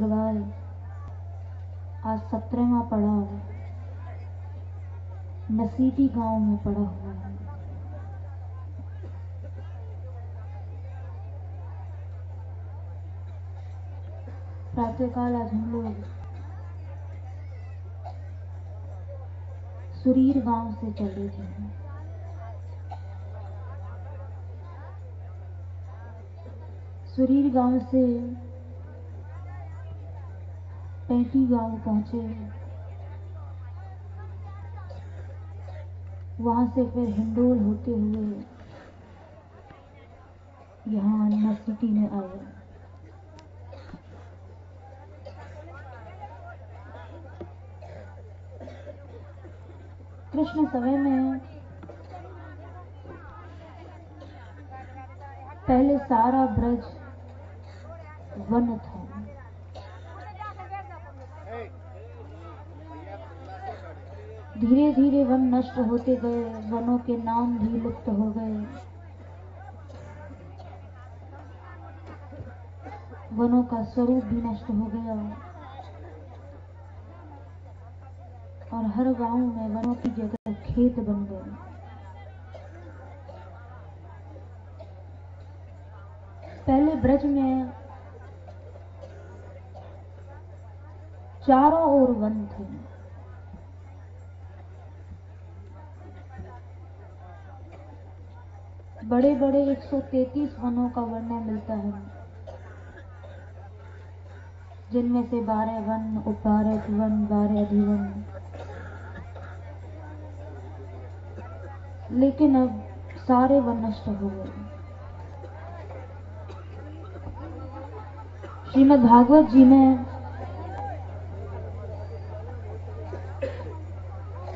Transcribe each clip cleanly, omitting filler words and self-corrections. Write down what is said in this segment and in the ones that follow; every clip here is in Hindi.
शुक्रवार, आज 17वां पड़ाव नसीटी गांव में पड़ा हुआ है। प्रातःकाल आज हम लोग सुरीर गांव से चले थे। सुरीर गांव से पैटी गांव पहुंचे, वहां से फिर हिंडोल होते हुए यहाँ नसीटी में आए। कृष्ण समय में पहले सारा ब्रज वन था। धीरे धीरे वन नष्ट होते गए, वनों के नाम भी लुप्त हो गए, वनों का स्वरूप भी नष्ट हो गया और हर गांव में वनों की जगह खेत बन गए। पहले ब्रज में चारों ओर वन थे। बड़े बड़े 133 वनों का वर्णन मिलता है, जिनमें से 12 वन, उपहारक वन, 12 अधिवन। लेकिन अब सारे वन नष्ट हो गए। श्रीमद् भागवत जी में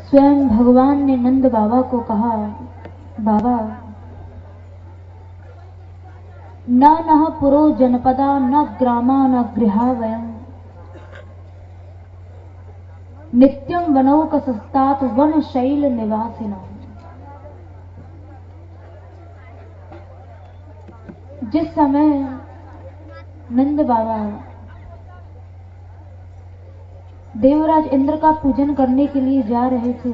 स्वयं भगवान ने नंद बाबा को कहा, बाबा न नः पुरो जनपदा न ग्रामा न गृहा वयं नित्यं वनौकसस्तात् वन शैल निवासिना। जिस समय नंद बाबा देवराज इंद्र का पूजन करने के लिए जा रहे थे,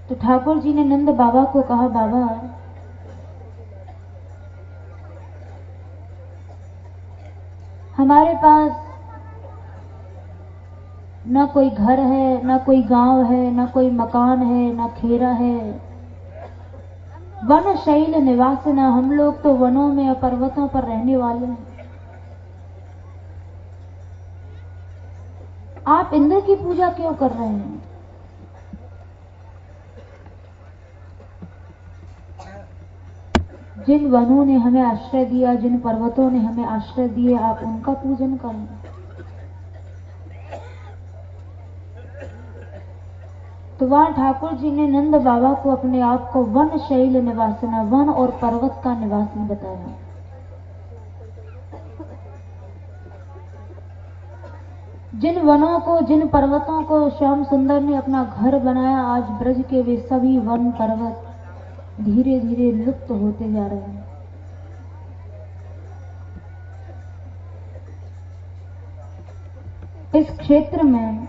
तो ठाकुर जी ने नंद बाबा को कहा, बाबा हमारे पास न कोई घर है, न कोई गांव है, न कोई मकान है, न खेरा है। वन शैल निवासिना, हम लोग तो वनों में और पर्वतों पर रहने वाले हैं। आप इंद्र की पूजा क्यों कर रहे हैं? जिन वनों ने हमें आश्रय दिया, जिन पर्वतों ने हमें आश्रय दिए, आप उनका पूजन करें। तो वहां ठाकुर जी ने नंद बाबा को अपने आप को वन शैल निवासिना, वन और पर्वत का निवासी बताया। जिन वनों को, जिन पर्वतों को श्याम सुंदर ने अपना घर बनाया, आज ब्रज के वे सभी वन पर्वत धीरे धीरे लुप्त होते जा रहे हैं। इस क्षेत्र में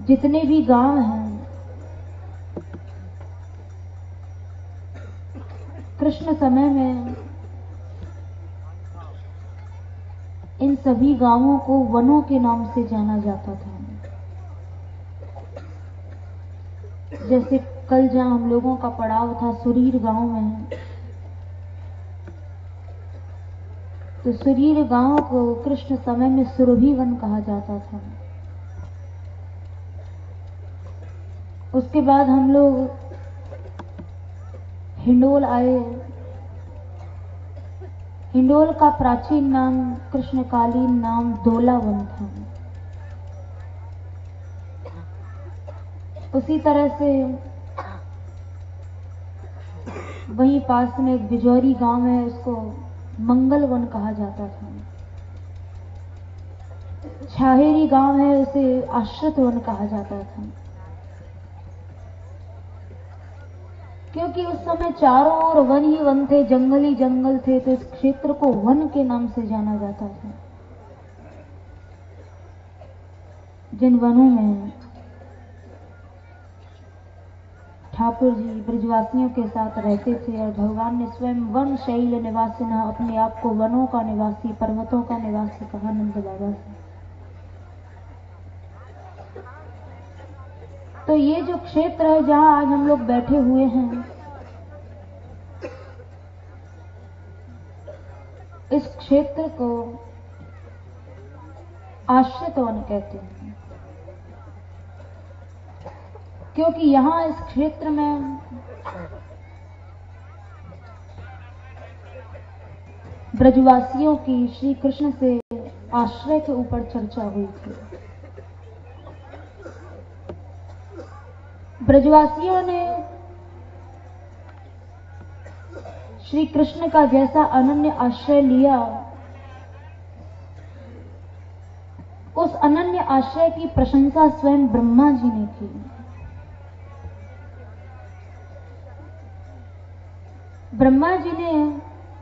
जितने भी गांव हैं, कृष्ण समय में इन सभी गांवों को वनों के नाम से जाना जाता था। जैसे कल जहां हम लोगों का पड़ाव था सुरीर गांव में, तो सुरीर गांव को कृष्ण समय में सुरभि वन कहा जाता था। उसके बाद हम लोग हिंडोल आए। हिंडोल का प्राचीन नाम, कृष्णकालीन नाम दोलावन था। उसी तरह से वहीं पास में एक बिजौरी गांव है, उसको मंगल वन कहा जाता था। छाहेरी गांव है, उसे आश्रित वन कहा जाता था। क्योंकि उस समय चारों ओर वन ही वन थे, जंगल ही जंगल थे, तो इस क्षेत्र को वन के नाम से जाना जाता था। जिन वनों में ठाकुर जी ब्रजवासियों के साथ रहते थे और भगवान ने स्वयं वन शैल निवासी न अपने आप को वनों का निवासी, पर्वतों का निवासी कहा नंद बाबा से। तो ये जो क्षेत्र है जहां आज हम लोग बैठे हुए हैं, इस क्षेत्र को आश्रित वन कहते हैं, क्योंकि यहां इस क्षेत्र में ब्रजवासियों की श्री कृष्ण से आश्रय के ऊपर चर्चा हुई थी। ब्रजवासियों ने श्री कृष्ण का जैसा अनन्य आश्रय लिया, उस अनन्य आश्रय की प्रशंसा स्वयं ब्रह्मा जी ने की। ब्रह्मा जी ने,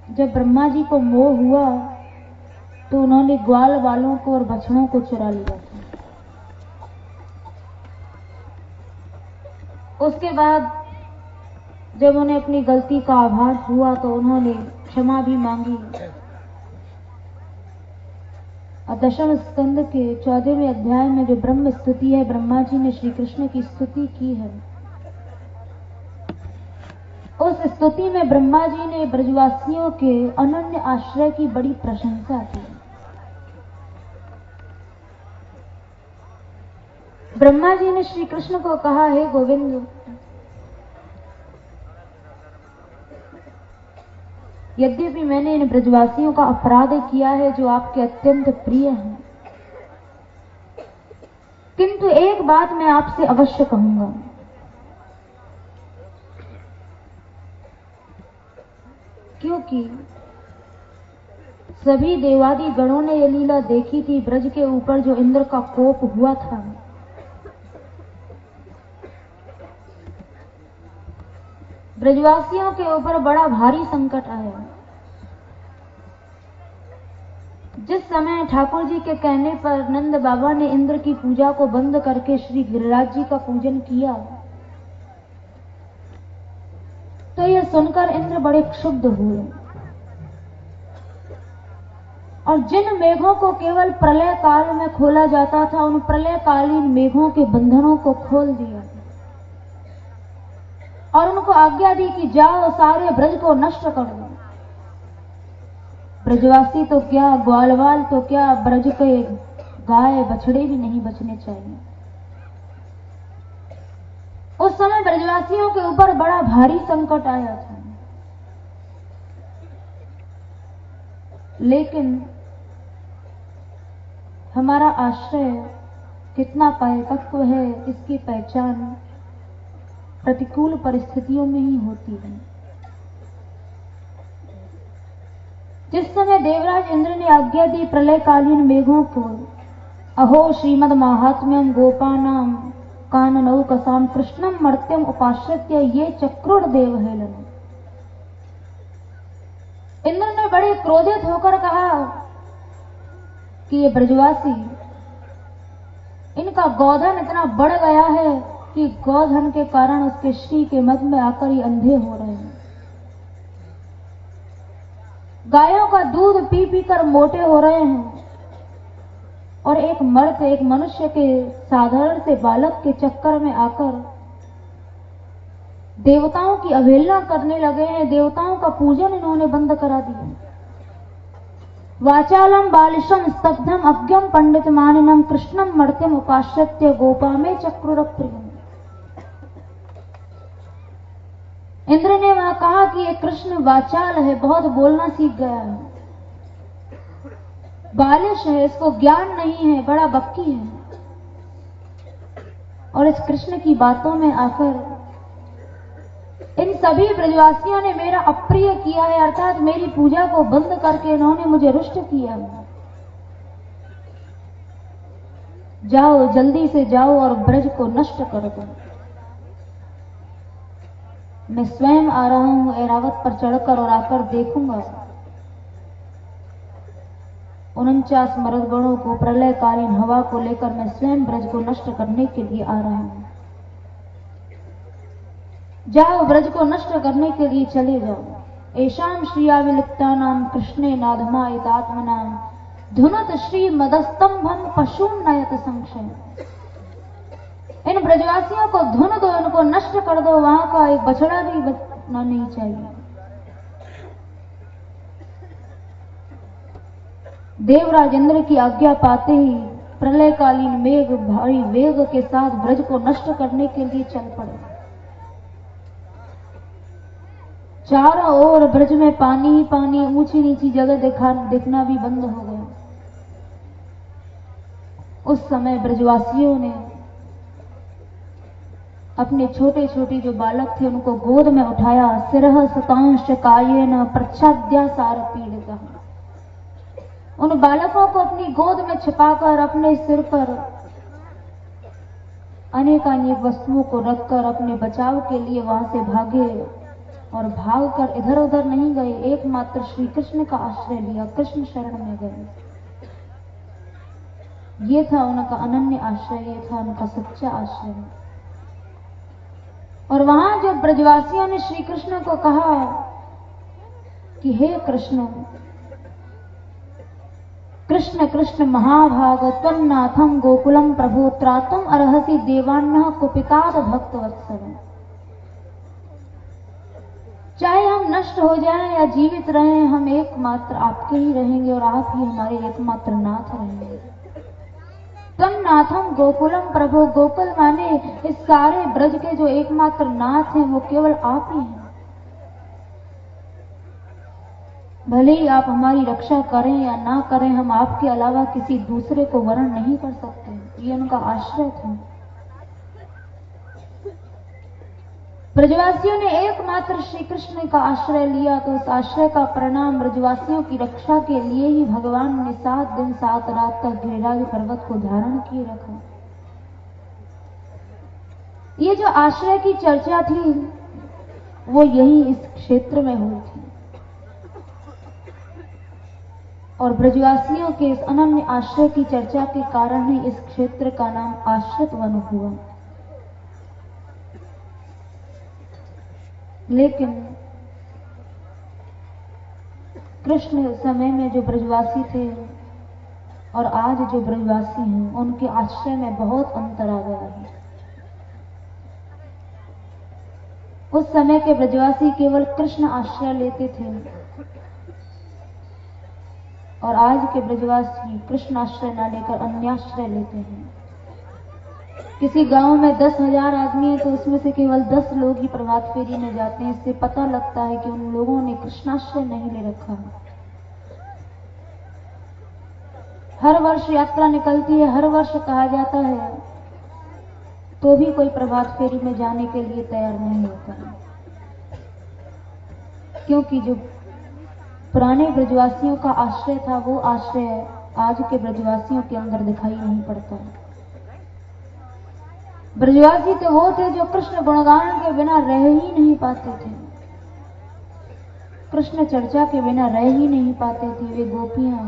जब ब्रह्मा जी को मोह हुआ तो उन्होंने ग्वाल वालों को और बछड़ों को चुरा लिया था। उसके बाद जब उन्हें अपनी गलती का आभास हुआ तो उन्होंने क्षमा भी मांगी। और दशम स्कंद के 14वें अध्याय में जो ब्रह्म स्तुति है, ब्रह्मा जी ने श्री कृष्ण की स्तुति की है। उस स्तुति में ब्रह्मा जी ने ब्रजवासियों के अनन्य आश्रय की बड़ी प्रशंसा की। ब्रह्मा जी ने श्री कृष्ण को कहा, हे गोविंद, यद्यपि मैंने इन ब्रजवासियों का अपराध किया है जो आपके अत्यंत प्रिय हैं, किंतु एक बात मैं आपसे अवश्य कहूंगा। क्योंकि सभी देवादि गणों ने यह लीला देखी थी, ब्रज के ऊपर जो इंद्र का कोप हुआ था, ब्रजवासियों के ऊपर बड़ा भारी संकट आया। जिस समय ठाकुर जी के कहने पर नंद बाबा ने इंद्र की पूजा को बंद करके श्री गिरिराज जी का पूजन किया, तो यह सुनकर इंद्र बड़े क्षुब्ध हुए और जिन मेघों को केवल प्रलय काल में खोला जाता था, उन प्रलयकालीन मेघों के बंधनों को खोल दिया और उनको आज्ञा दी कि जाओ सारे ब्रज को नष्ट कर दो। ब्रजवासी तो क्या, ग्वालवाल तो क्या, ब्रज के गाय बछड़े भी नहीं बचने चाहिए। उस समय ब्रजवासियों के ऊपर बड़ा भारी संकट आया था, लेकिन हमारा आश्रय कितना परिपक्व है इसकी पहचान प्रतिकूल परिस्थितियों में ही होती है। जिस समय देवराज इंद्र ने आज्ञा दी प्रलयकालीन मेघों को, अहो श्रीमद महात्म्यम गोपानाम काननौ कसाम कृष्णम मर्त्यम उपाश्रित्य ये चक्रुर देवहेलन। इंद्र ने बड़े क्रोधित होकर कहा कि ये ब्रजवासी, इनका गोधन इतना बढ़ गया है कि गोधन के कारण उसके श्री के मद में आकर ये अंधे हो रहे हैं। गायों का दूध पी पी कर मोटे हो रहे हैं और एक मर्द, एक मनुष्य के साधारण से बालक के चक्कर में आकर देवताओं की अवहेलना करने लगे हैं। देवताओं का पूजन इन्होंने बंद करा दिया। वाचालम बालिशम स्तब्धम अज्ञम पंडित मानिनम कृष्णम मर्त्यम उपाश्रित्य गोपा में चक्रुर प्रियम। इंद्र ने वहां कहा कि ये कृष्ण वाचाल है, बहुत बोलना सीख गया है, बालिश है, इसको ज्ञान नहीं है, बड़ा बक्की है, और इस कृष्ण की बातों में आकर इन सभी ब्रजवासियों ने मेरा अप्रिय किया है, अर्थात मेरी पूजा को बंद करके इन्होंने मुझे रुष्ट किया। जाओ, जल्दी से जाओ और ब्रज को नष्ट कर दो। मैं स्वयं आ रहा हूं ऐरावत पर चढ़कर और आकर देखूंगा 49 मर्दगणों को प्रलयकालीन हवा को लेकर मैं स्वयं ब्रज को नष्ट करने के लिए आ रहा हूं। जाओ, ब्रज को नष्ट करने के लिए चले जाओ। एशाम श्रियाविलिप्ता नाम कृष्णे नाधमा इतात्मनाम धुनत श्री मदस्तंभम पशु नयत संशय। इन ब्रजवासियों को धुन दो, इनको नष्ट कर दो, वहां का एक बछड़ा भी बचना नहीं चाहिए। देवराज इंद्र की आज्ञा पाते ही प्रलयकालीन मेघ भारी वेग के साथ ब्रज को नष्ट करने के लिए चल पड़े। चारों ओर ब्रज में पानी ही पानी, ऊंची नीची जगह दिखना भी बंद हो गया। उस समय ब्रजवासियों ने अपने छोटे छोटे जो बालक थे उनको गोद में उठाया। सिरह सतांश कायेन प्रच्छाद्या सार पीड़िता। उन बालकों को अपनी गोद में छिपाकर अपने सिर पर अनेकानेक वस्तुओं को रखकर अपने बचाव के लिए वहां से भागे और भागकर इधर उधर नहीं गए, एकमात्र श्री कृष्ण का आश्रय लिया, कृष्ण शरण में गए। ये था उनका अनन्य आश्रय, ये था उनका सच्चा आश्रय। और वहां जो ब्रजवासियों ने श्री कृष्ण को कहा कि हे कृष्ण, कृष्ण कृष्ण महाभाग त्वन्नाथम गोकुलम प्रभु त्रातुम अर्हसि देवान्नः कुपितात भक्त वत्सल। चाहे हम नष्ट हो जाएं या जीवित रहें, हम एकमात्र आपके ही रहेंगे और आप ही हमारे एकमात्र नाथ रहेंगे। तन्नाथम गोकुलम प्रभु, गोकुल माने इस सारे ब्रज के जो एकमात्र नाथ हैं वो केवल आप ही हैं। भले ही आप हमारी रक्षा करें या ना करें, हम आपके अलावा किसी दूसरे को वरण नहीं कर सकते। ये उनका आश्रय था। ब्रजवासियों ने एकमात्र श्री कृष्ण का आश्रय लिया, तो उस आश्रय का परिणाम ब्रजवासियों की रक्षा के लिए ही भगवान ने 7 दिन 7 रात तक गिरिराज पर्वत को धारण किए रखा। ये जो आश्रय की चर्चा थी वो यही इस क्षेत्र में हुई थी और ब्रजवासियों के इस अनन्य आश्रय की चर्चा के कारण ही इस क्षेत्र का नाम आश्रित वन हुआ। लेकिन कृष्ण समय में जो ब्रजवासी थे और आज जो ब्रजवासी हैं, उनके आश्रय में बहुत अंतर आ गया है। उस समय के ब्रजवासी केवल कृष्ण आश्रय लेते थे और आज के ब्रजवासी कृष्ण आश्रय न लेकर अन्याश्रय लेते हैं। किसी गांव में 10,000 आदमी है तो उसमें से केवल 10 लोग ही प्रभात फेरी में जाते हैं। इससे पता लगता है कि उन लोगों ने कृष्णाश्रय नहीं ले रखा है। हर वर्ष यात्रा निकलती है, हर वर्ष कहा जाता है, तो भी कोई प्रभात फेरी में जाने के लिए तैयार नहीं होता है, क्योंकि जो पुराने ब्रजवासियों का आश्रय था वो आश्रय आज के ब्रजवासियों के अंदर दिखाई नहीं पड़ता। ब्रजवासी तो वो थे जो कृष्ण गुणगान के बिना रह ही नहीं पाते थे, कृष्ण चर्चा के बिना रह ही नहीं पाते थे। वे गोपियां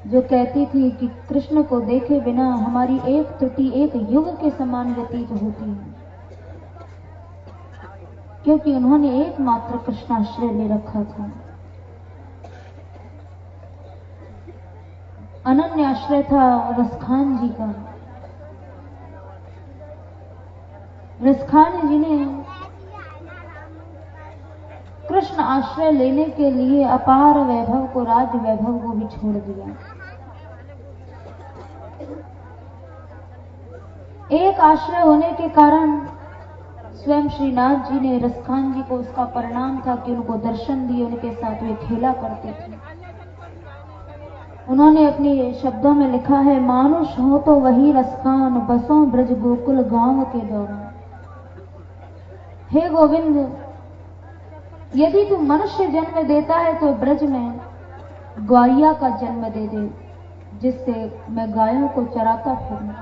जो कहती थी कि कृष्ण को देखे बिना हमारी एक त्रुटि एक युग के समान व्यतीत होती है, क्योंकि उन्होंने एकमात्र कृष्णाश्रय ले रखा था। अनन्य आश्रय था रसखान जी का। रसखान जी ने कृष्ण आश्रय लेने के लिए अपार वैभव को, राज्य वैभव को भी छोड़ दिया। एक आश्रय होने के कारण स्वयं श्रीनाथ जी ने रसखान जी को, उसका परिणाम था कि उनको दर्शन दिए, उनके साथ वे खेला करते थे। उन्होंने अपने शब्दों में लिखा है, मानुष हो तो वही रसखान, बसों ब्रज गोकुल गांव के दौरान। हे गोविंद, यदि तू मनुष्य जन्म देता है तो ब्रज में ग्वारिया का जन्म दे दे, जिससे मैं गायों को चराता फिरूं।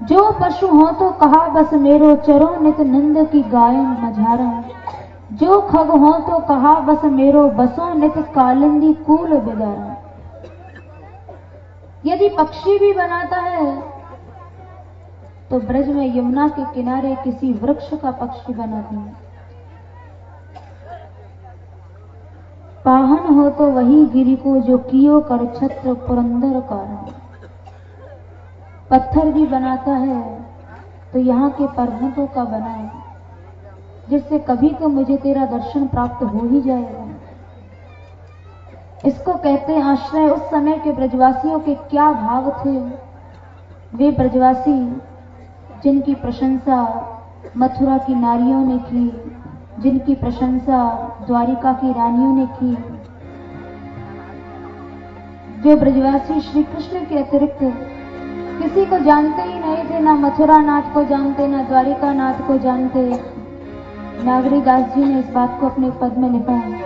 जो पशु हो तो कहा बस मेरो चरो नित नंद की गायन मझारा। जो खग हो तो कहा बस मेरो बसो नित कालिंदी कूल बिदारा। यदि पक्षी भी बनाता है तो ब्रज में यमुना के किनारे किसी वृक्ष का पक्षी बनाते हैं। पाहन हो तो वही गिरी को जो कियो कर छत्र पुरंदर कारण। पत्थर भी बनाता है तो यहाँ के पर्वतों का बनाए, जिससे कभी तो मुझे तेरा दर्शन प्राप्त हो ही जाएगा। इसको कहते हैं आश्रय। उस समय के ब्रजवासियों के क्या भाव थे। वे ब्रजवासी जिनकी प्रशंसा मथुरा की नारियों ने की, जिनकी प्रशंसा द्वारिका की रानियों ने की, जो ब्रजवासी श्री कृष्ण के अतिरिक्त किसी को जानते ही नहीं थे, ना मथुरा नाथ को जानते, ना द्वारिका नाथ को जानते। नागरी दास जी ने इस बात को अपने पद में लिखा है।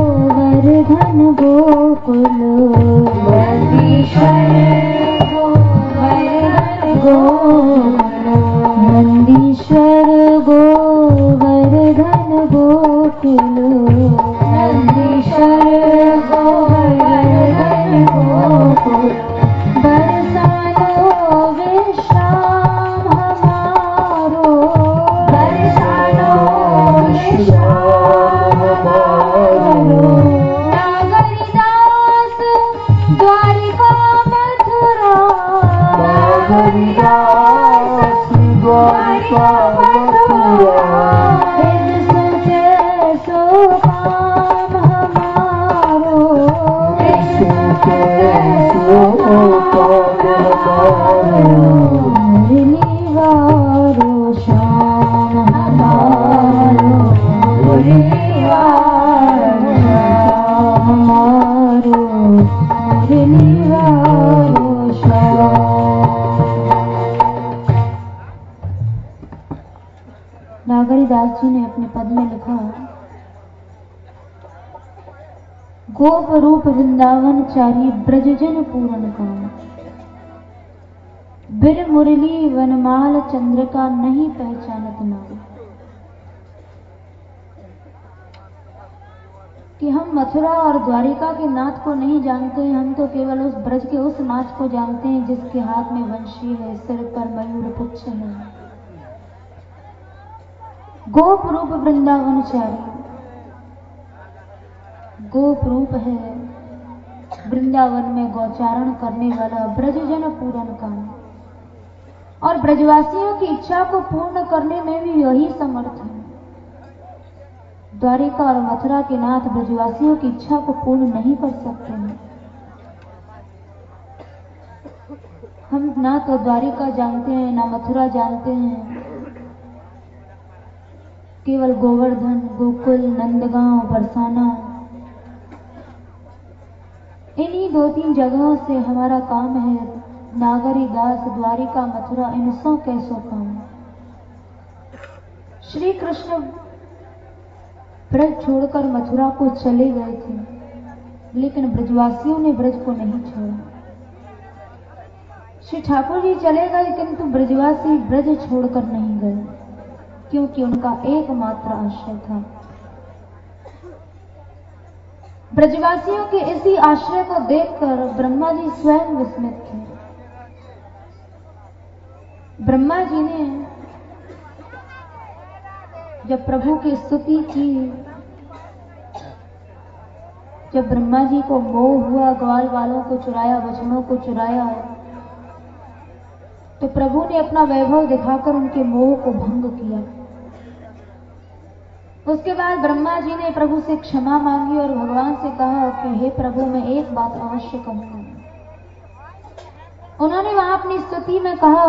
गोवर्धन गोकुल नंदीश्वर गोवर्धन गोकुल नंदीश्वर गोवर्धन गोकुल नंदीश्वर गोवर्धन गोकुल बरसानो विश्राम हमारो बरसानो विश्राम हमारो नागरिदास द्वारिका मथुरा नागरिदास द्वारिका मथुरा इन सोचे सो काम हमारो इन सोचे सो काम हमारो मुरलीवारो श्याम हमारो मुरलीवारो श्याम हमारो मुरलीवारो श्याम। नागरीदास जी ने अपने पद में लिखा, गोप रूप वृंदावन चारी ब्रजजन पूरन काम, बिर मुरली वनमाल चंद्रिका नहीं पहचानत नाम। कि हम मथुरा और द्वारिका के नाथ को नहीं जानते हैं, हम तो केवल उस ब्रज के उस नाथ को जानते हैं जिसके हाथ में वंशी है, सिर पर मयूर पुच्छ है। गोप रूप वृंदावनचारी, गोप रूप है वृंदावन में गौचारण करने वाला ब्रजजन पूरन काम, और ब्रजवासियों की इच्छा को पूर्ण करने में भी यही समर्थ है। द्वारिका और मथुरा के नाथ ब्रजवासियों की इच्छा को पूर्ण नहीं कर सकते हैं। हम ना तो द्वारिका जानते हैं ना मथुरा जानते हैं, केवल गोवर्धन गोकुल नंदगांव बरसाना इन्हीं 2-3 जगहों से हमारा काम है। नागरी दास द्वारिका मथुरा इन सौ कैसो काम। श्री कृष्ण ब्रज छोड़कर मथुरा को चले गए थे, लेकिन ब्रजवासियों ने ब्रज को नहीं छोड़ा। श्री ठाकुर जी चले गए किंतु ब्रजवासी ब्रज छोड़कर नहीं गए, क्योंकि उनका एकमात्र आश्रय था। ब्रजवासियों के इसी आश्रय को देखकर ब्रह्मा जी स्वयं विस्मित थे। ब्रह्मा जी ने जब प्रभु की स्तुति की, जब ब्रह्मा जी को मोह हुआ, ग्वाल वालों को चुराया, बछड़ों को चुराया, तो प्रभु ने अपना वैभव दिखाकर उनके मोह को भंग किया। उसके बाद ब्रह्मा जी ने प्रभु से क्षमा मांगी और भगवान से कहा कि हे प्रभु, मैं एक बात अवश्य कहूंगा। उन्होंने वहां अपनी स्तुति में कहा,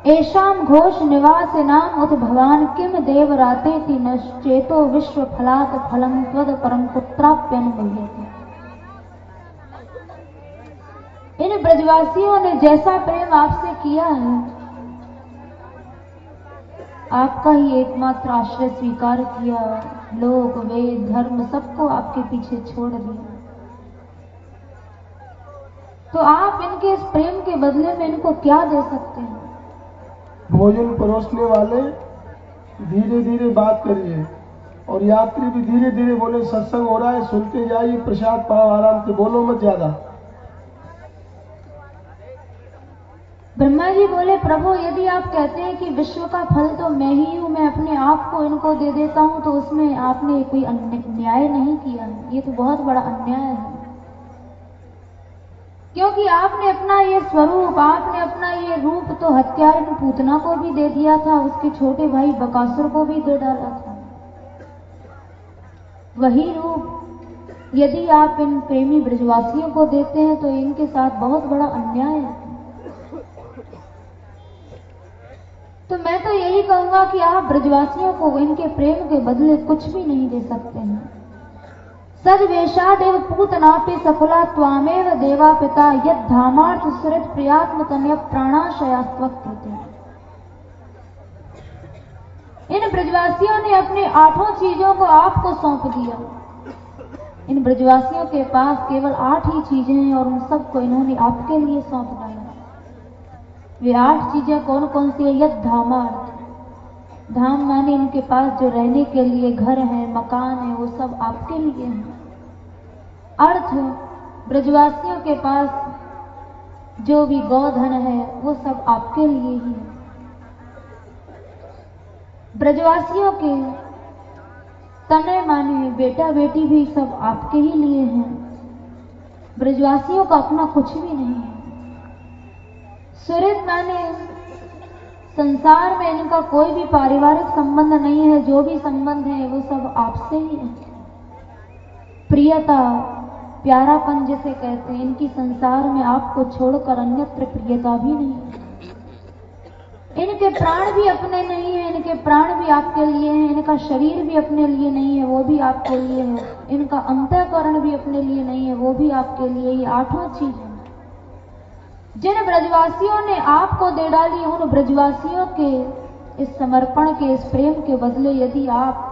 एषाम घोष निवास नाम उत भवान किम देव राते ति नश्चेतो विश्व फलात फलम त्वद परम पुत्राप्यनुमह्यते। इन ब्रजवासियों ने जैसा प्रेम आपसे किया है, आपका ही एकमात्र आश्रय स्वीकार किया, लोक वेद धर्म सबको आपके पीछे छोड़ दिया, तो आप इनके इस प्रेम के बदले में इनको क्या दे सकते हैं? भोजन परोसने वाले धीरे धीरे बात करिए और यात्री भी धीरे धीरे बोले, सत्संग हो रहा है सुनते जाइए, प्रसाद पाओ, आराम से बोलो मत ज्यादा। ब्रह्मा जी बोले, प्रभु यदि आप कहते हैं कि विश्व का फल तो मैं ही हूं, मैं अपने आप को इनको दे देता हूं, तो उसमें आपने कोई न्याय नहीं किया है, ये तो बहुत बड़ा अन्याय है। क्योंकि आपने अपना ये स्वरूप, आपने अपना ये रूप तो हत्यारिन पूतना को भी दे दिया था, उसके छोटे भाई बकासुर को भी दे डाला था। वही रूप यदि आप इन प्रेमी ब्रजवासियों को देते हैं तो इनके साथ बहुत बड़ा अन्याय है। तो मैं तो यही कहूंगा कि आप ब्रजवासियों को इनके प्रेम के बदले कुछ भी नहीं दे सकते हैं। सद्वेषादेव पूतनापि सकुला त्वामेव देवा पिता यद धामार्थ सुरत प्रियात्म तनय प्राणाशयास्त्वकृते। इन ब्रजवासियों ने अपने 8 चीजों को आपको सौंप दिया, इन ब्रजवासियों के पास केवल 8 ही चीजें हैं और उन सबको इन्होंने आपके लिए सौंप डाला। वे 8 चीजें कौन कौन सी है? यद धामार्थ, धाम माने इनके पास जो रहने के लिए घर है, मकान है, वो सब आपके लिए हैं। अर्थ, ब्रजवासियों के पास जो भी गौधन है वो सब आपके लिए ही है। ब्रजवासियों के तनय माने बेटा बेटी भी सब आपके ही लिए हैं। ब्रजवासियों का अपना कुछ भी नहीं है। सुहृद माने संसार में इनका कोई भी पारिवारिक संबंध नहीं है, जो भी संबंध है वो सब आपसे ही है। प्रियता, प्यारापन जिसे कहते हैं, इनकी संसार में आपको छोड़कर अन्यत्र प्रियता भी नहीं है। इनके प्राण भी अपने नहीं है, इनके प्राण भी आपके लिए हैं। इनका शरीर भी अपने लिए नहीं है, वो भी आपके लिए है। इनका अंतःकरण भी अपने लिए नहीं है, वो भी आपके लिए। ये 8 चीजें जिन ब्रजवासियों ने आपको दे डाली, उन ब्रजवासियों के इस समर्पण के, इस प्रेम के बदले यदि आप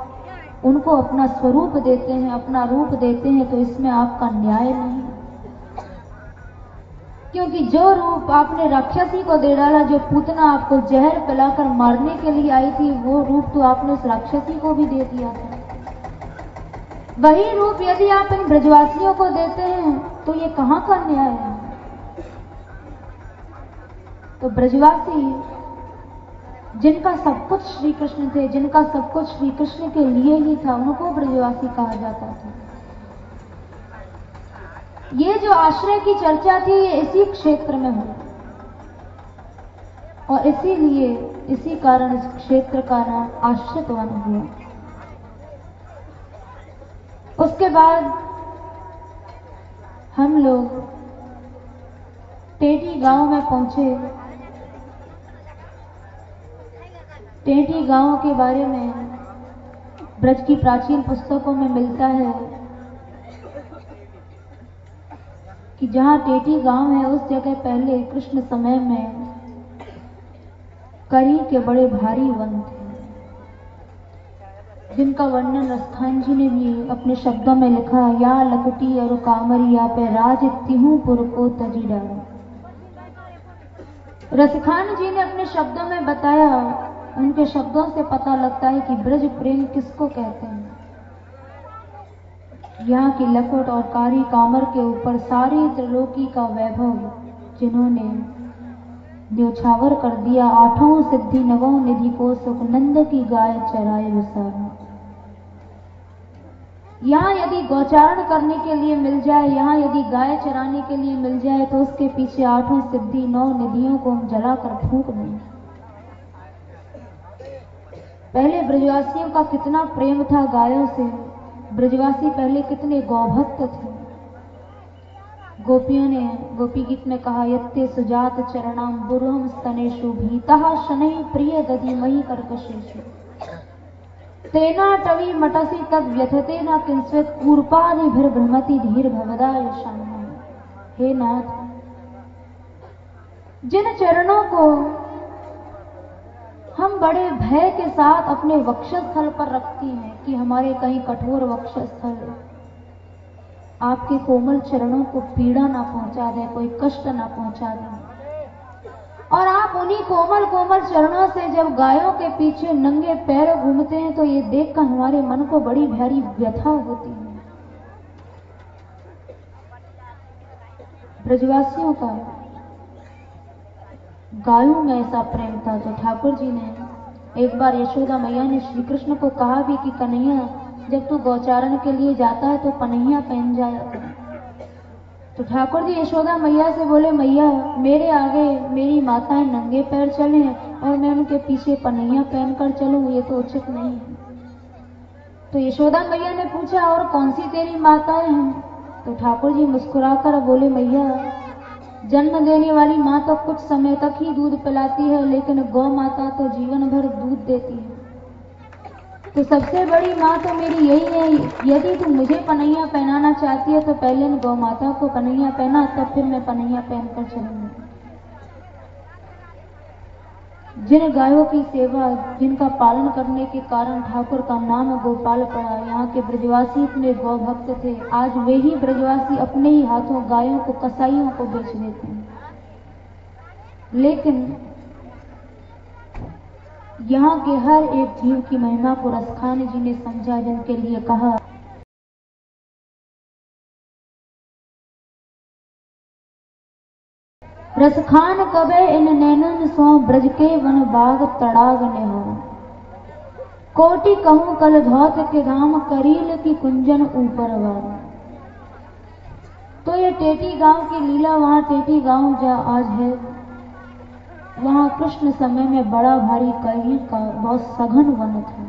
उनको अपना स्वरूप देते हैं, अपना रूप देते हैं, तो इसमें आपका न्याय नहीं। क्योंकि जो रूप आपने राक्षसी को दे डाला, जो पूतना आपको जहर पिलाकर मारने के लिए आई थी, वो रूप तो आपने उस राक्षसी को भी दे दिया था। वही रूप यदि आप इन ब्रजवासियों को देते हैं तो ये कहां का न्याय है? तो ब्रजवासी जिनका सब कुछ श्री कृष्ण थे, जिनका सब कुछ श्री कृष्ण के लिए ही था, उनको ब्रजवासी कहा जाता था। ये जो आश्रय की चर्चा थी, ये इसी क्षेत्र में हुई और इसीलिए इसी कारण इस क्षेत्र का नाम आश्रित वन हुआ। उसके बाद हम लोग टेढ़ी गांव में पहुंचे। टेढ़ी गांव के बारे में ब्रज की प्राचीन पुस्तकों में मिलता है कि जहां टेढ़ी गांव है, उस जगह पहले कृष्ण समय में करी के बड़े भारी वन थे, जिनका वर्णन रस्थान जी ने भी अपने शब्दों में लिखा। या लकुटी और कामरिया पे राज तिहूपुर को तजी डाला। रसखान जी ने अपने शब्दों में बताया। उनके शब्दों से पता लगता है कि ब्रज प्रेम किसको कहते हैं। यहाँ की लकुट और कारी कामर के ऊपर सारी त्रिलोकी का वैभव जिन्होंने न्योछावर कर दिया। 8 सिद्धि 9 निधि को सुख नंद की गाय चराए विसार। यहाँ यदि गौचारण करने के लिए मिल जाए, यहाँ यदि गाय चराने के लिए मिल जाए, तो उसके पीछे 8 सिद्धि 9 निधियों को हम जलाकर फूंक दें। पहले ब्रजवासियों का कितना प्रेम था गायों से। ब्रजवासी पहले कितने गौभक्त थे। गोपियों ने गोपी गीत में कहा, यत्ते सुजात चरणाम बुरुहम स्तनेषु भीतः शनैः प्रिय दधि मही कर्कशेषु तेना टवी मटसी तद व्यथते न किंचित् कूर्पादिभिर्भ्रमति धीर भवदा यशामः। हे नाथ, जिन चरणों को हम बड़े भय के साथ अपने वक्षस्थल पर रखती हैं कि हमारे कहीं कठोर वक्षस्थल आपके कोमल चरणों को पीड़ा ना पहुंचा दे, कोई कष्ट ना पहुंचा दे, और आप उन्हीं कोमल कोमल चरणों से जब गायों के पीछे नंगे पैर घूमते हैं, तो ये देखकर हमारे मन को बड़ी भारी व्यथा होती है। ब्रजवासियों का गायों में ऐसा प्रेम था, तो ठाकुर जी ने एक बार यशोदा मैया ने श्री कृष्ण को कहा भी कि कन्हैया, जब तू गौचारण के लिए जाता है तो पनैया पहन जाया कर। तो ठाकुर जी यशोदा मैया से बोले, मैया मेरे आगे मेरी माताएं नंगे पैर चले और मैं उनके पीछे पनैया पहनकर चलूं, ये तो उचित नहीं है। तो यशोदा मैया ने पूछा, और कौन सी तेरी माताएं हैं? तो ठाकुर जी मुस्कुराकर बोले, मैया जन्म देने वाली माँ तो कुछ समय तक ही दूध पिलाती है, लेकिन गौ माता तो जीवन भर दूध देती है। तो सबसे बड़ी माँ तो मेरी यही है। यदि तू मुझे पनैया पहनाना चाहती है तो पहले इन गौ माता को पनैया पहना, तब फिर मैं पनैया पहनकर चलूंगी। जिन गायों की सेवा, जिनका पालन करने के कारण ठाकुर का नाम गोपाल पड़ा। यहाँ के ब्रजवासी इतने गौ भक्त थे, आज वे ही ब्रजवासी अपने ही हाथों गायों को कसाईयों को बेच देते हैं। लेकिन यहाँ के हर एक जीव की महिमा को रसखान जी ने समझा, जिनके लिए कहा, रसखान कबे इन नैनन सो ब्रज के वन बाग तड़ाग नेहा। कोटि कहूं कल धौत के धाम करील की कुंजन ऊपर वार। तो ये टेटी गांव की लीला, वहां टेटी गांव जा आज है, वहां कृष्ण समय में बड़ा भारी कई का बहुत सघन वन था।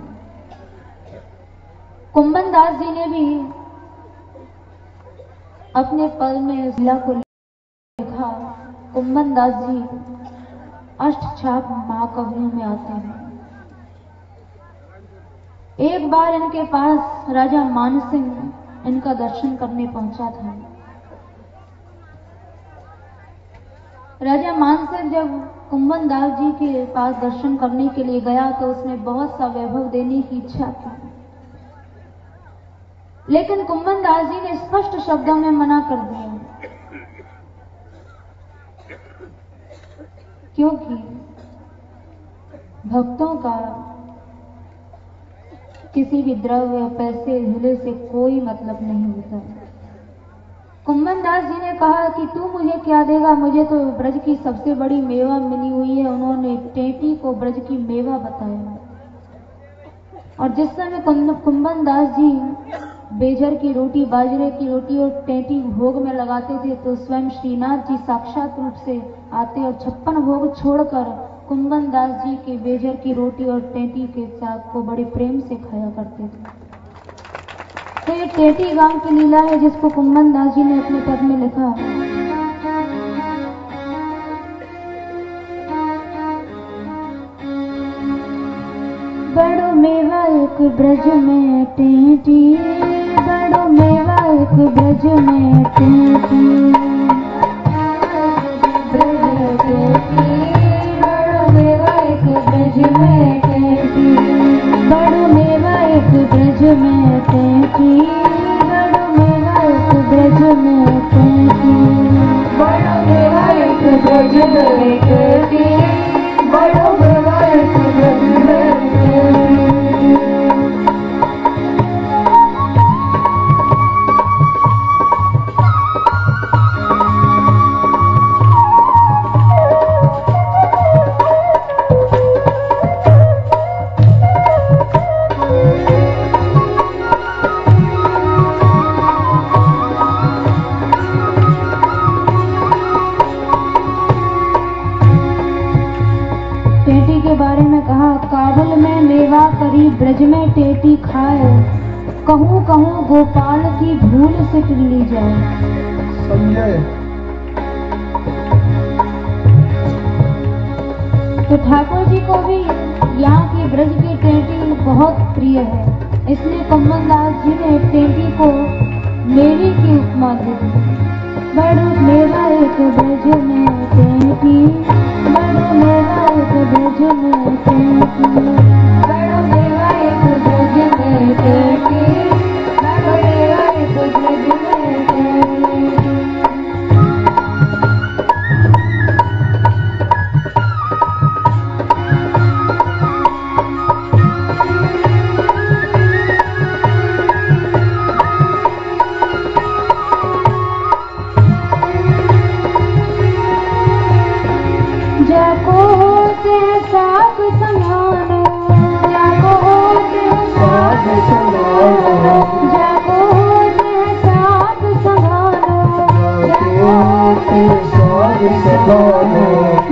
कुंभन दास जी ने भी अपने पद में इस लीला को लिखा। कुंभन दास जी अष्टछाप महाकवियों में आते हैं। एक बार इनके पास राजा मानसिंह इनका दर्शन करने पहुंचा था। राजा मानसिंह जब कुंभन दास जी के पास दर्शन करने के लिए गया तो उसने बहुत सा वैभव देने की इच्छा की, लेकिन कुंभन दास जी ने स्पष्ट शब्दों में मना कर दिया, क्योंकि भक्तों का किसी भी द्रव्य, पैसे, धूले से कोई मतलब नहीं होता। कुंभन दास जी ने कहा कि तू मुझे क्या देगा, मुझे तो ब्रज की सबसे बड़ी मेवा मिली हुई है। उन्होंने टेटी को ब्रज की मेवा बताया। और जिस समय कुंभन दास जी बेजर की रोटी, बाजरे की रोटी और टेटी भोग में लगाते थे तो स्वयं श्रीनाथ जी साक्षात रूप से आते और 56 भोग छोड़कर कुंभन दास जी के बेजर की रोटी और टेटी के साग को बड़े प्रेम से खाया करते थे। तो ये टेटी गांव की लीला है जिसको कुंभन दास जी ने अपने पद में लिखा। बड़ो मेवा एक ब्रज में टेटी, बड़ो मेवा एक ब्रज में टेटी, ब्रज टेटी, बड़ो मेवा एक ब्रज में टेटी, बड़ो मेवा एक ब्रज में टेटी, बड़ो मेवा एक ब्रज में टेटी, बड़ो मेवा एक ब्रज में टेटी, बड़ो मेवा एक ब्रज में टेटी। काबुल में मेवा करी ब्रज में टेटी खाए, कहूँ कहूँ गोपाल की भूल सिट ली जाए। समझे? तो ठाकुर जी को भी यहाँ की ब्रज की टेटी बहुत प्रिय है, इसलिए कुंभन दास जी ने टेटी को मेवे की उपमा दी। बड़ो मेवा एक ब्रज में टेटी, बड़ो मेवा एक ब्रज में टेटी, बड़ो मेवा एक ब्रज में टेटी, बड़ो मेवा एक ब्रज में टेटी। जाको होते साग संभालो, जाको होते साग संभालो, जाको होते साग संभालो, जाको होते साग संभालो,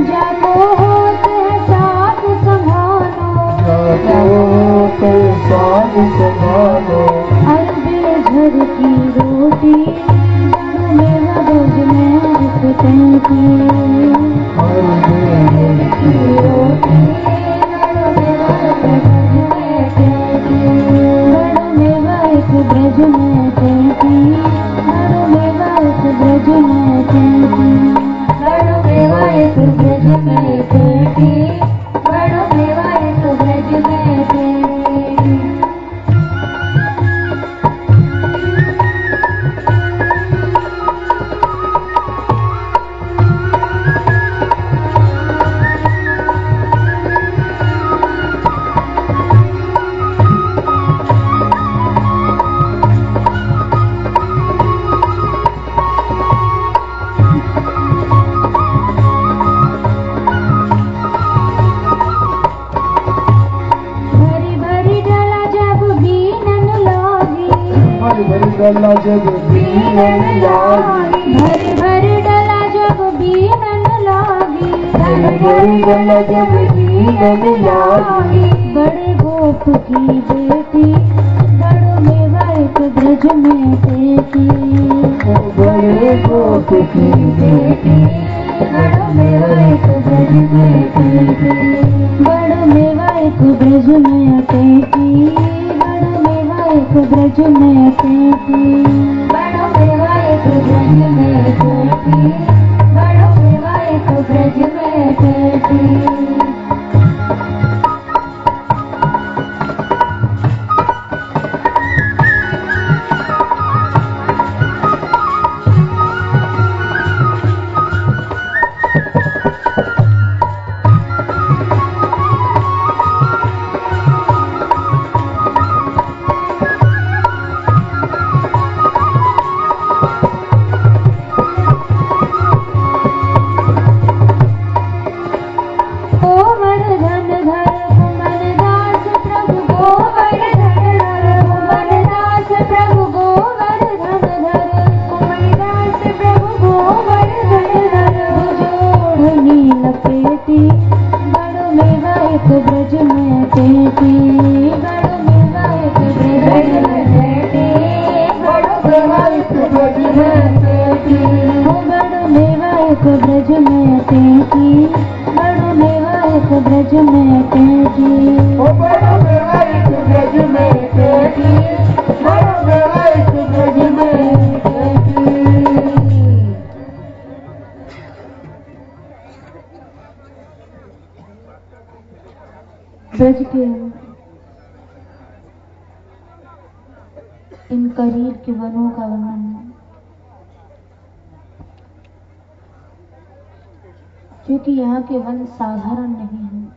जाको होते साग संभालो, जाको होते साग संभालो। अरबे झर की रोटी बड़ो मेवा ब्रज में टेटी, की रोटी बड़ो मेवा ब्रज में टेटी, बड़ो मेवा एक ब्रज में टेटी, बड़ो मेवा एक ब्रज में टेटी, बड़ो मेवा एक ब्रज में टेटी, डला जब बीनन लागी, भर भर डला जब बीनन लागी, भर भर डला जब बीनन लागी। बड़े गोप की बेटी बड़ो मेवा एक ब्रज में टेकी, बड़े गोप की बेटी बड़ो मेवा एक ब्रज में टेकी, बड़ो मेवा एक ब्रज में टेकी, बड़ो मेवा एक ब्रज में टेकी, बड़ो मेवा एक ब्रज में टेकी, बड़ो मेवा एक ब्रज में टेकी। ब्रज के इन करीब के वनों का वर्णन, क्योंकि यहाँ के वन साधारण नहीं हैं।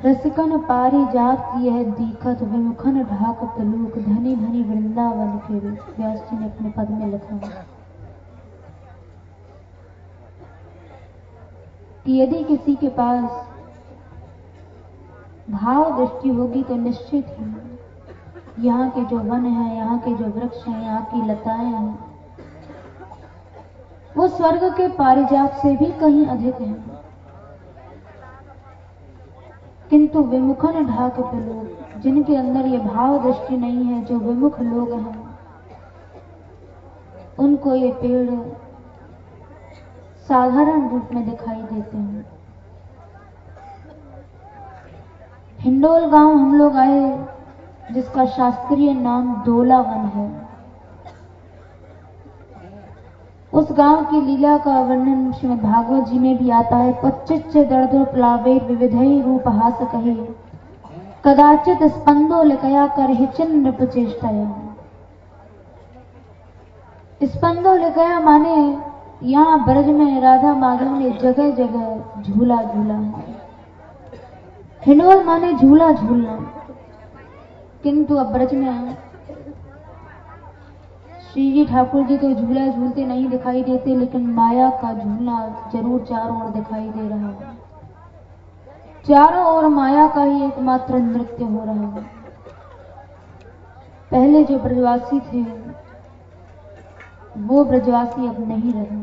रसिकन पारिजात यह दीखत विमुखन ढाक तलूक, धनी धनी वृंदावन के रूप। व्यास जी ने अपने पद में लिखा कि यदि किसी के पास भाव दृष्टि होगी तो निश्चित ही यहाँ के जो वन हैं, यहाँ के जो वृक्ष हैं, यहाँ की लताएं हैं, वो स्वर्ग के पारिजात से भी कहीं अधिक हैं। किंतु विमुखन ढाक लोग, जिनके अंदर ये भाव दृष्टि नहीं है, जो विमुख लोग हैं, उनको ये पेड़ साधारण रूप में दिखाई देते हैं। हिंडोल गांव हम लोग आए, जिसका शास्त्रीय नाम दोला वन है। उस गांव की लीला का वर्णन श्रीमद् भागवत जी में भी आता है। पच्चिच्च दर्दो प्लावेर विविधई रूप हास कहे, कदाचित स्पंदो लिकया कर हिचिन नृप चेष्टया। स्पंदो लिकया माने यहाँ ब्रज में राधा माधव ने जगह जगह झूला झूला है। हिंडोल माने झूला झूलना, किंतु अब ब्रज में श्री जी ठाकुर जी तो झूला झूलते नहीं दिखाई देते, लेकिन माया का झूलना जरूर चारों ओर दिखाई दे रहा है। चारों ओर माया का ही एकमात्र नृत्य हो रहा है। पहले जो ब्रजवासी थे वो ब्रजवासी अब नहीं रहे।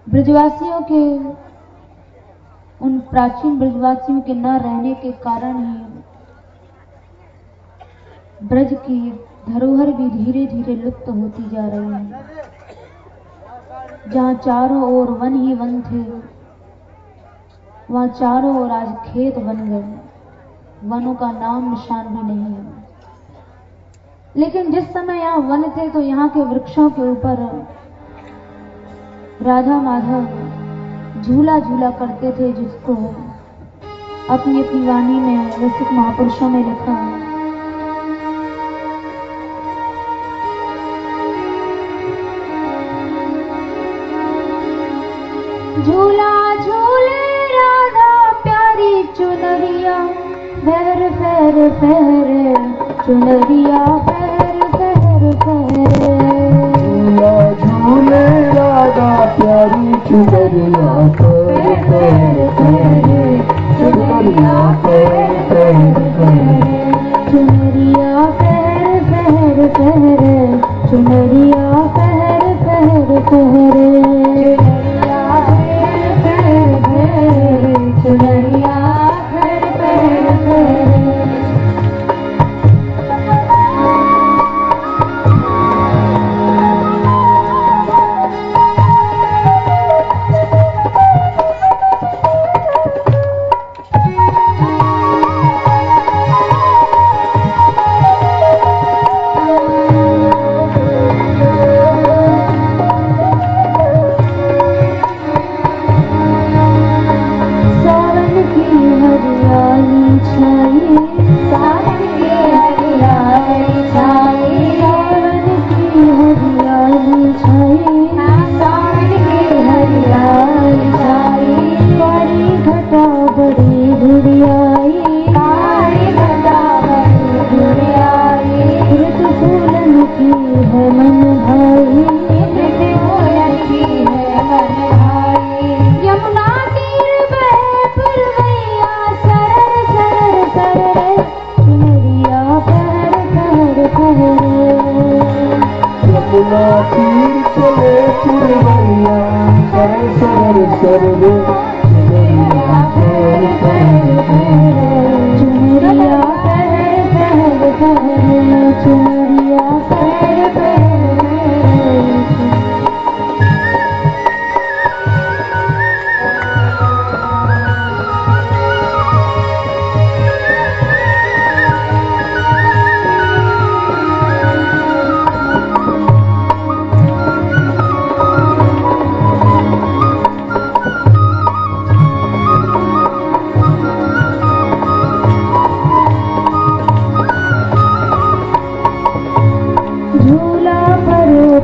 ब्रजवासियों के, उन प्राचीन ब्रजवासियों के न रहने के कारण ही ब्रज की धरोहर भी धीरे धीरे लुप्त होती जा रही है। जहां चारों ओर वन ही वन थे, वहां चारों ओर आज खेत बन गए। वनों का नाम निशान भी नहीं है। लेकिन जिस समय यहाँ वन थे तो यहाँ के वृक्षों के ऊपर राधा माधव झूला झूला करते थे, जिसको अपनी अपनी वाणी में रसिक महापुरुषों में लिखा है। झूला झूले राधा प्यारी चुनरिया, फेर फेर फेर चुनरिया, फेर फेर फेर। झूला झूले राधा प्यारी चुनरिया, फेर फेर फेर चुनरिया, पहरे चुनरिया पहर पहर पहरे चुनरिया पहर पहर पहरे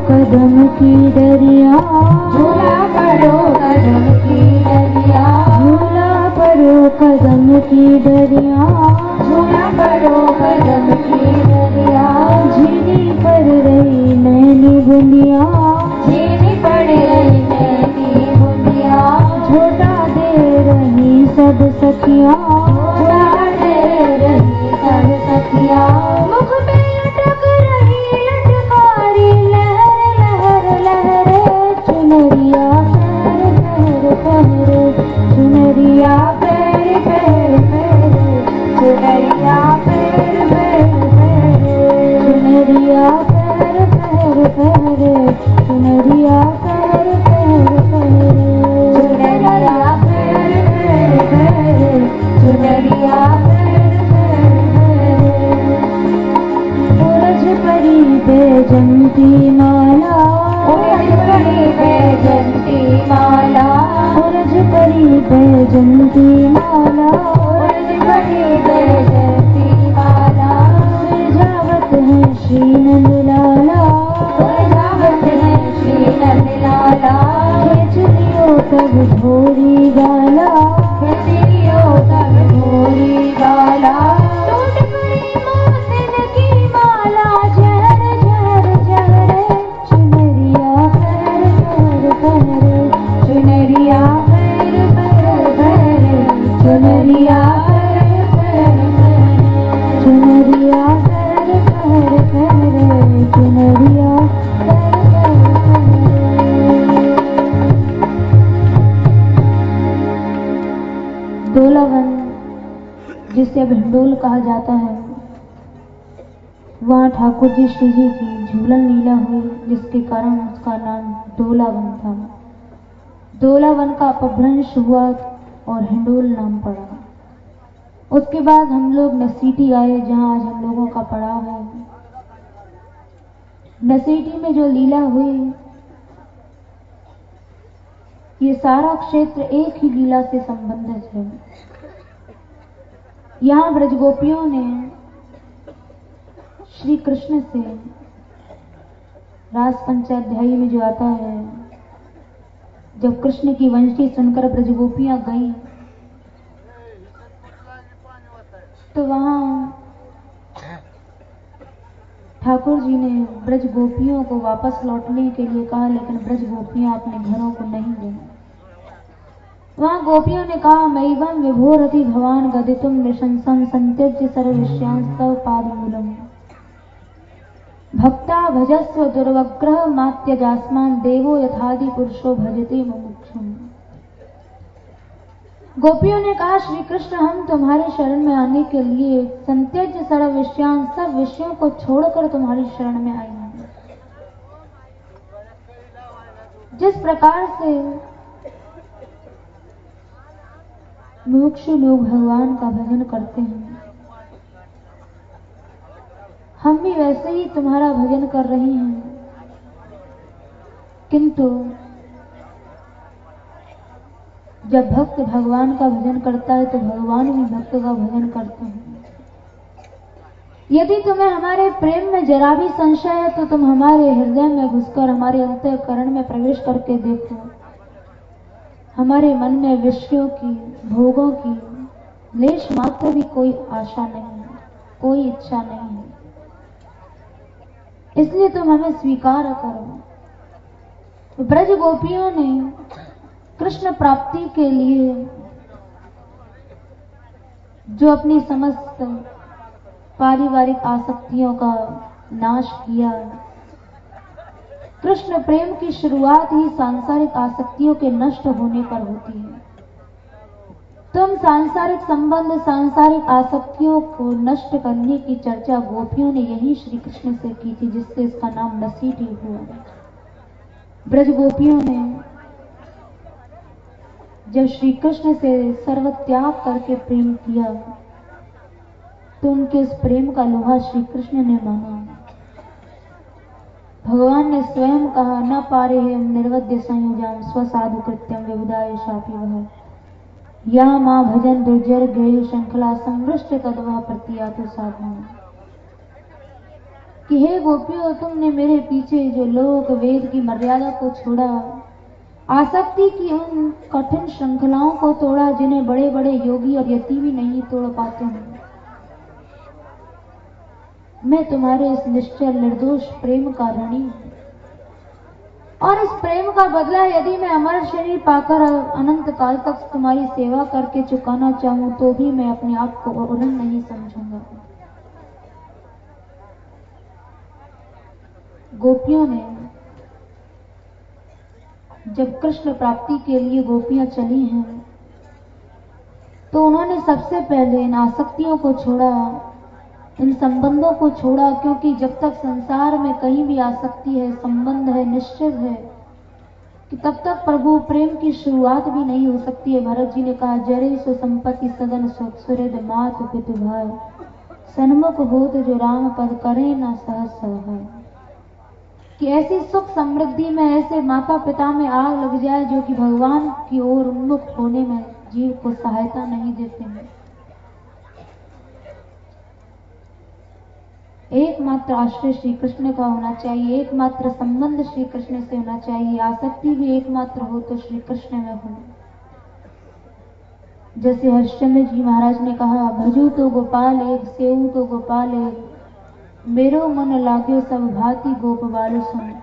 कदम की दरिया झूला पड़ो कदम की दरिया झूला पड़ो कदम की दरिया झूला पड़ो कदम की दरिया झीनी पड़ रही नैनी बुंदिया झीनी पड़ रही नैनी बुंदिया झोटा दे रही सब सखिया झोटा दे रही सब सखिया मुख में लटक रही लटकारी चुनरिया पैर पैर पैरे चुनरिया पैर पैर पैरे चुनरिया पैर पैर पैरे चुनरिया पैर पैर पैरे चुनरिया पैर पैर पैरे चुनरिया पैर पैर पैरे उलझ पड़ी बैजंती माला उलझ पड़ी बैजंती माला उलझ पड़ी बैजंती माला उलझ पड़ी बैजंती माला सुलझावत है श्री नंद लाला सुलझावत है श्री नंद लाला खींच लियो तब भोरी गाला खींच लियो तब भोरी गाला टूट पड़ी मोहसिन की माला जहर जहर जहरे चुनरिया पैर पैर पैरे चुनरिया पैर पैर पैरे चुनरिया पैर पैर पैरे चुनरिया पैर पैर पैरे चुनरिया पैर पैर पैरे। दोलावन जिसे अब हिंडोल कहा जाता है, वहाँ ठाकुर जी श्री जी की झूलन लीला हुई, जिसके कारण उसका नाम दोलावन था। दोलावन का अपभ्रंश हुआ और हिंडोल नाम पड़ा। उसके बाद हम लोग नसीटी आए, जहाँ आज हम लोगों का पड़ाव है। नसीटी में जो लीला हुई, ये सारा क्षेत्र एक ही लीला से संबंधित है। यहाँ ब्रजगोपियों ने श्री कृष्ण से रास पंचाध्यायी में जो आता है, जब कृष्ण की वंशी सुनकर ब्रजगोपियां गईं, तो वहां ठाकुर जी ने ब्रजगोपियों को वापस लौटने के लिए कहा, लेकिन ब्रजगोपियां अपने घरों को नहीं गईं। वहां गोपियों ने कहा, मैवं विभोरति भवान गदितुम निशंसं संत्यज्य सर्वविषयांस्तव पादमूलम्। भक्ता भजस्व दुर्वग्रह मात्यजास्मान देवो यथादि पुरुषो भजते मुमुक्षुम। गोपियों ने कहा, श्री कृष्ण हम तुम्हारी शरण में आने के लिए संत्यज्य सर्व विषयान, सब विषयों को छोड़कर तुम्हारी शरण में आए हैं। जिस प्रकार से मुमुक्षु लोग भगवान का भजन करते हैं, हम भी वैसे ही तुम्हारा भजन कर रहे हैं, किंतु जब भक्त भगवान का भजन करता है तो भगवान भी भक्त का भजन करते हैं। यदि तुम्हें हमारे प्रेम में जरा भी संशय है तो तुम हमारे हृदय में घुसकर हमारे अंतःकरण में प्रवेश करके देखो। हमारे मन में विषयों की, भोगों की लेश मात्र भी कोई आशा नहीं है, कोई इच्छा नहीं है। इसलिए तुम हमें स्वीकार करो। ब्रज गोपियों ने कृष्ण प्राप्ति के लिए जो अपनी समस्त पारिवारिक आसक्तियों का नाश किया, कृष्ण प्रेम की शुरुआत ही सांसारिक आसक्तियों के नष्ट होने पर होती है। तुम सांसारिक संबंध, सांसारिक आसक्तियों को नष्ट करने की चर्चा गोपियों ने यही श्री कृष्ण से की थी, जिससे इसका नाम नसीटी हुआ। ब्रज गोपियों ने जब श्री कृष्ण से सर्वत्याग करके प्रेम किया तो उनके उस प्रेम का लोहा श्री कृष्ण ने माना। भगवान ने स्वयं कहा, न पारे हम निर्वद्य संयुजाम स्वसाधु कृत्यम विबुधाय शापी वह या मां भजन दुर्जर गृह श्रृंखला संवृष्ट तद्वह प्रतियातु साधु। कि हे गोपियों, तुमने मेरे पीछे जो लोक वेद की मर्यादा को छोड़ा, आसक्ति की उन कठिन श्रृंखलाओं को तोड़ा जिन्हें बड़े बड़े योगी और यति भी नहीं तोड़ पाते हैं, मैं तुम्हारे इस निश्चल निर्दोष प्रेम का ऋणी हूं। और इस प्रेम का बदला यदि मैं अमर शरीर पाकर अनंत काल तक तुम्हारी सेवा करके चुकाना चाहूं तो भी मैं अपने आप को उड़न नहीं समझूंगा। गोपियों ने जब कृष्ण प्राप्ति के लिए गोपियां चली हैं तो उन्होंने सबसे पहले इन आसक्तियों को छोड़ा, इन संबंधों को छोड़ा, क्योंकि जब तक संसार में कहीं भी आसक्ति है, संबंध है, निश्चित है कि तब तक प्रभु प्रेम की शुरुआत भी नहीं हो सकती है। भरत जी ने कहा, जरे सो संपत्ति सदन सुहृद मात पितु भाई, सन्मुख होत जो राम पद करे न सहज सहाय। कि ऐसी सुख समृद्धि में, ऐसे माता पिता में आग लग जाए जो कि भगवान की ओर उन्मुख होने में जीव को सहायता नहीं देते हैं। एकमात्र आश्रय श्री कृष्ण का होना चाहिए, एकमात्र संबंध श्री कृष्ण से होना चाहिए। आसक्ति भी एकमात्र हो तो श्री कृष्ण में हो। जैसे हरिश्चंद्र जी महाराज ने कहा, भजू तो गोपाल एक, सेऊ तो गोपाल एक, मेरो मन लाग्यो सब भांति गोप बाल सुन।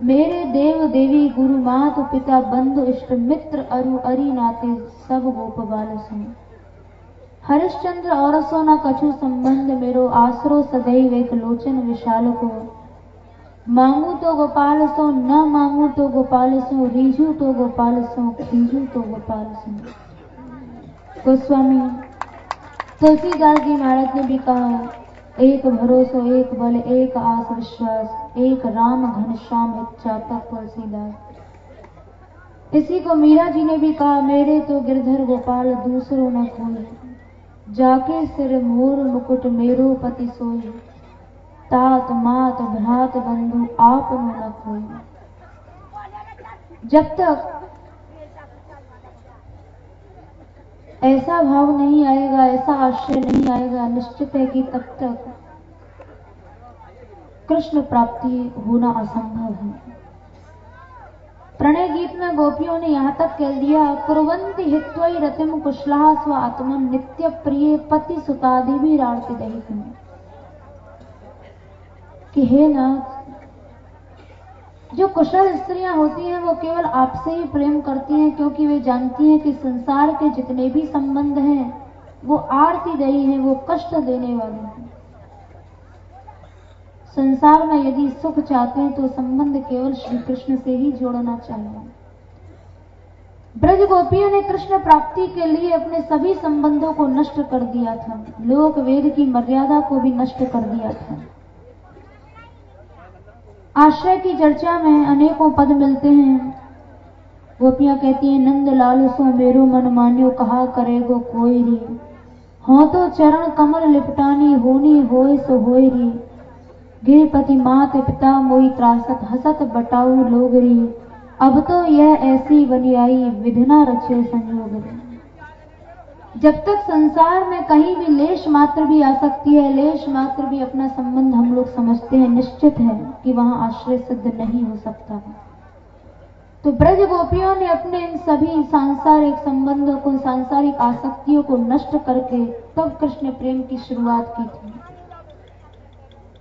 मेरे देव देवी गुरु मात पिता बंधु इष्ट मित्र अरु अरि नाते सब गोप बाल सुन। हरिश्चंद्र और सोना कछु संबंध मेरो आसरो सदैव एक लोचन विशाल को। मांगू तो गोपाल सो न मांगू तो गोपाल सो, रीझू तो गोपाल सो खींचू तो गोपाल सो। गोस्वामी तुलसीदास जी महाराज ने भी कहा, एक भरोसो एक बल एक आस विश्वास, एक राम घनश्याम इच्छा तक तुलसीदास। इसी को मीरा जी ने भी कहा, मेरे तो गिरधर गोपाल दूसरो न कोई, जाके सिर मोर मुकुट मेरो पति सोई, तात मात भ्रात बंधु आप न कोई। जब तक ऐसा भाव नहीं आएगा, ऐसा आश्रय नहीं आएगा, निश्चित है कि तब तक कृष्ण प्राप्ति होना असंभव है। प्रणय गीत में गोपियों ने यहां तक कह दिया, कुर्वन्ति हित्वै रतिम कुशलाः स्व आत्मन नित्य प्रिय पति सुतादि भी रार्ति दहितम। कि हे नाथ, जो कुशल स्त्रियां होती हैं वो केवल आपसे ही प्रेम करती हैं, क्योंकि वे जानती हैं कि संसार के जितने भी संबंध हैं वो आरती दही हैं, वो कष्ट देने वाले हैं। संसार में यदि सुख चाहते हैं तो संबंध केवल श्री कृष्ण से ही जोड़ना चाहिए। ब्रज गोपियों ने कृष्ण प्राप्ति के लिए अपने सभी संबंधों को नष्ट कर दिया था, लोक वेद की मर्यादा को भी नष्ट कर दिया था। आश्रय की चर्चा में अनेकों पद मिलते हैं। गोपियां कहती हैं, नंद लाल सो मेरो मन मान्यो, कहा करेगो कोई री, हो तो चरण कमल लिपटानी, होनी होए सो होए री, गिरपति मात पिता मोई त्रासत, हसत बटाऊ लोगरी, अब तो यह ऐसी बनी आई, विधना रचे संयोग रे। जब तक संसार में कहीं भी लेश मात्र भी आ सकती है, लेश मात्र भी अपना संबंध हम लोग समझते हैं, निश्चित है कि वहां आश्रय सिद्ध नहीं हो सकता है। तो ब्रज गोपियों ने अपने इन सभी सांसारिक संबंधों को, सांसारिक आसक्तियों को नष्ट करके तब कृष्ण प्रेम की शुरुआत की थी।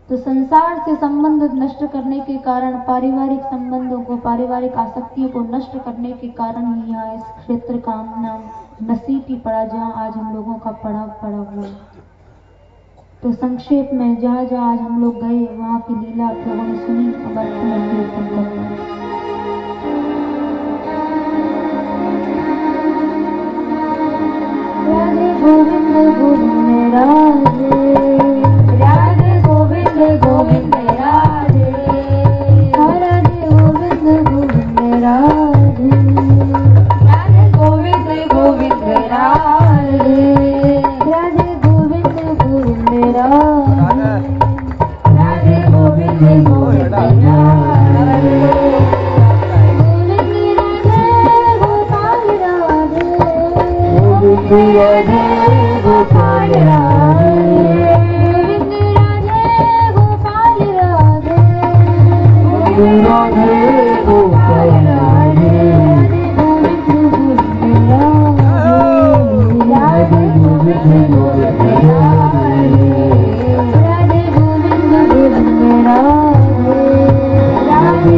तो संसार से संबंध नष्ट करने के कारण, पारिवारिक संबंधों को, पारिवारिक आसक्तियों को नष्ट करने के कारण ही यहाँ इस क्षेत्र का नाम नसीटी पड़ा, जहाँ आज हम लोगों का पड़ा हुआ है। तो संक्षेप में जहाँ जहाँ आज हम लोग गए वहाँ की लीला आप लोगों ने सुनी। अब राधे गोविंद गोविंद राधे, राधे गोविंद गोविंद राधे, राधे गोविंद गोविंद राधे, राधे गोविंद गोविंद राधे, राधे गोविंद गोविंद राधे, राधे गोविंद गोविंद राधे, राधे गोपाल राधे, गोविंद राधे गोपाल राधे, गोविंद राधे गोपाल राधे, राधे गोविंद गोविंद राधे, राधे गोविंद गोविंद राधे, राधे